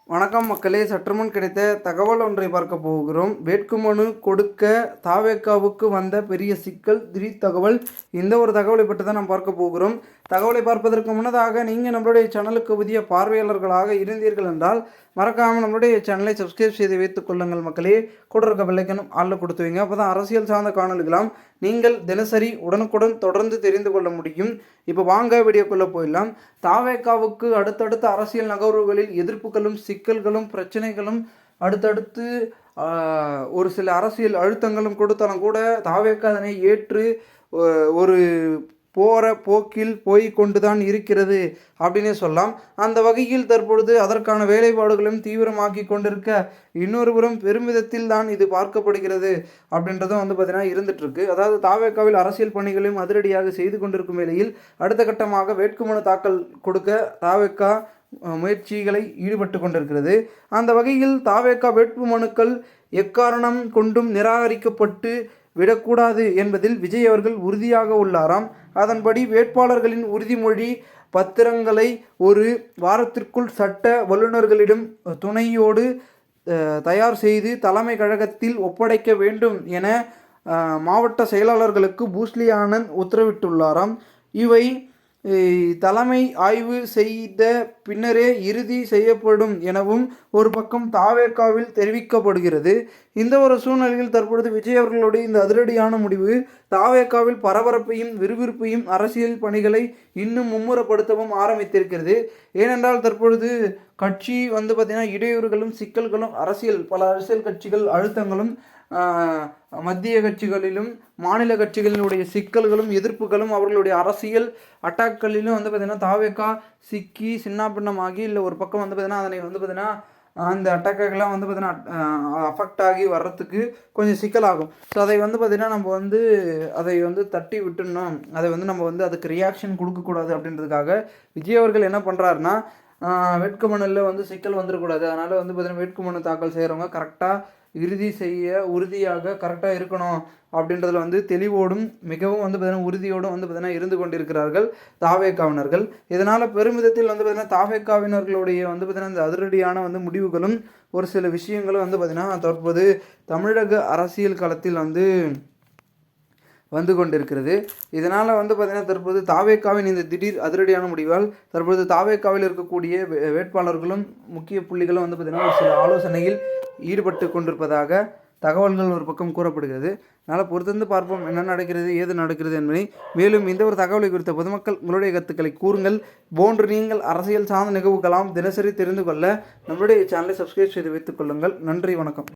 வணக்கம் மக்களே, சற்றுமுன் கிடைத்த தகவல் ஒன்றை பார்க்க போகிறோம். வேட்புமனு கொடுக்க தாவேக்காவுக்கு வந்த பெரிய சிக்கல், திடீர் தகவல். இந்த ஒரு தகவலை பற்றி தான் நாம் பார்க்க போகிறோம். தகவலை பார்ப்பதற்கு முன்னதாக நீங்கள் நம்மளுடைய சேனலுக்கு புதிய பார்வையாளர்களாக இருந்தீர்கள் என்றால் மறக்காமல் நம்மளுடைய சேனலை சப்ஸ்கிரைப் செய்து வைத்துக் கொள்ளுங்கள் மக்களே. கூட இருக்க பெல்லைக்கனும் ஆளில் கொடுத்து வைங்க. அப்போ தான் அரசியல் சார்ந்த காணொலிகளாம் நீங்கள் தினசரி உடனுக்குடன் தொடர்ந்து தெரிந்து கொள்ள முடியும். இப்போ வாங்க வீடியோக்குள்ளே போயிடலாம். தாவேக்காவுக்கு அடுத்தடுத்த அரசியல் நகர்வுகளில் எதிர்ப்புகளும் சிக்கல்களும் பிரச்சனைகளும் அடுத்தடுத்து ஒரு சில அரசியல் அழுத்தங்களும் கொடுத்தாலும் கூட தாவேக்கா அதனை ஏற்று ஒரு போகிற போக்கில் போய் கொண்டு தான் இருக்கிறது அப்படின்னே சொல்லலாம். அந்த வகையில் தற்பொழுது அதற்கான வேலைப்பாடுகளும் தீவிரமாக்கி கொண்டிருக்க, இன்னொரு புறம் பெருமிதத்தில் தான் இது பார்க்கப்படுகிறது அப்படின்றதும் பார்த்திங்கன்னா இருந்துகிட்ருக்கு. அதாவது தாவேக்காவில் அரசியல் பணிகளையும் அதிரடியாக செய்து கொண்டிருக்கும் வேளையில் அடுத்த கட்டமாக வேட்புமனு தாக்கல் கொடுக்க தாவேக்கா முயற்சிகளை ஈடுபட்டு கொண்டிருக்கிறது. அந்த வகையில் தாவேக்கா வேட்புமனுக்கள் எக்காரணம் கொண்டும் நிராகரிக்கப்பட்டு விடக்கூடாது என்பதில் விஜய் அவர்கள் உறுதியாக உள்ளாராம். அதன்படி வேட்பாளர்களின் உறுதிமொழி பத்திரங்களை ஒரு வாரத்திற்குள் சட்ட வல்லுநர்களிடம் துணையோடு தயார் செய்து தலைமை கழகத்தில் ஒப்படைக்க வேண்டும் என மாவட்ட செயலாளர்களுக்கு பூஸ்லி ஆனந்த் உத்தரவிட்டுள்ளாராம். இவை தலைமை ஆய்வு செய்த பின்னரே இறுதி செய்யப்படும் எனவும் ஒரு பக்கம் தாவேக்காவில் தெரிவிக்கப்படுகிறது. இந்த ஒரு சூழ்நிலையில் தற்பொழுது விஜய் அவர்களுடைய இந்த அதிரடியான முடிவு தாவேக்காவில் பரபரப்பையும் விறுவிறுப்பையும் அரசியல் பணிகளை இன்னும் மும்முரப்படுத்தவும் ஆரம்பித்திருக்கிறது. ஏனென்றால் தற்பொழுது கட்சி பார்த்திங்கன்னா இடையூறுகளும் சிக்கல்களும் பல அரசியல் கட்சிகள் அழுத்தங்களும் மத்திய கட்சிகளிலும் மாநில கட்சிகளினுடைய சிக்கல்களும் எதிர்ப்புகளும் அவர்களுடைய அரசியல் அட்டாக்களிலும் பார்த்திங்கன்னா தாவேக்கா சிக்கி சின்னாபின்னமாகி இல்லை ஒரு பக்கம் பார்த்திங்கன்னா அதனை பார்த்திங்கன்னா அந்த அட்டாக்கெல்லாம் பார்த்திங்கன்னா அஃபெக்ட் ஆகி வர்றதுக்கு கொஞ்சம் சிக்கலாகும். ஸோ அதை பார்த்திங்கன்னா நம்ம அதை தட்டி விட்டுடணும், அதை நம்ம அதுக்கு ரியாக்ஷன் கொடுக்கக்கூடாது அப்படின்றதுக்காக விஜய் அவர்கள் என்ன பண்ணுறாருன்னா, வேட்புமனுவில் சிக்கல் வந்துடக்கூடாது, அதனால் பார்த்திங்கன்னா வேட்புமனு தாக்கல் செய்கிறவங்க கரெக்டாக இறுதி செய்ய உறுதியாக கரெக்டாக இருக்கணும் அப்படின்றதுல தெளிவோடும் மிகவும் பார்த்திங்கன்னா உறுதியோடும் பார்த்திங்கன்னா இருந்து கொண்டிருக்கிறார்கள் தாவேக்காவினர்கள். இதனால் பெருமிதத்தில் பார்த்திங்கன்னா தாவேக்காவினர்களுடைய பார்த்திங்கன்னா இந்த அதிரடியான முடிவுகளும் ஒரு சில விஷயங்களும் பார்த்திங்கன்னா தற்போது தமிழக அரசியல் களத்தில் வந்து கொண்டிருக்கிறது. இதனால் பார்த்திங்கன்னா தற்போது தாவேக்காவின் இந்த திடீர் அதிரடியான முடிவால் தற்போது தாவேக்காவில் இருக்கக்கூடிய வேட்பாளர்களும் முக்கிய புள்ளிகளும் பார்த்திங்கன்னா ஒரு சில ஆலோசனையில் ஈடுபட்டு கொண்டிருப்பதாக தகவல்கள் ஒரு பக்கம் கூறப்படுகிறது. அதனால் பொறுத்திருந்து பார்ப்போம் என்ன நடக்கிறது, ஏது நடக்கிறது என்பதை. மேலும் இந்த ஒரு தகவலை குறித்த பொதுமக்கள் உங்களுடைய கருத்துக்களை கூறுங்கள். போன்று நீங்கள் அரசியல் சார்ந்த நிகழ்வுகளாம் தினசரி தெரிந்து கொள்ள நம்முடைய சேனலை சப்ஸ்கிரைப் செய்து வைத்துக் கொள்ளுங்கள். நன்றி, வணக்கம்.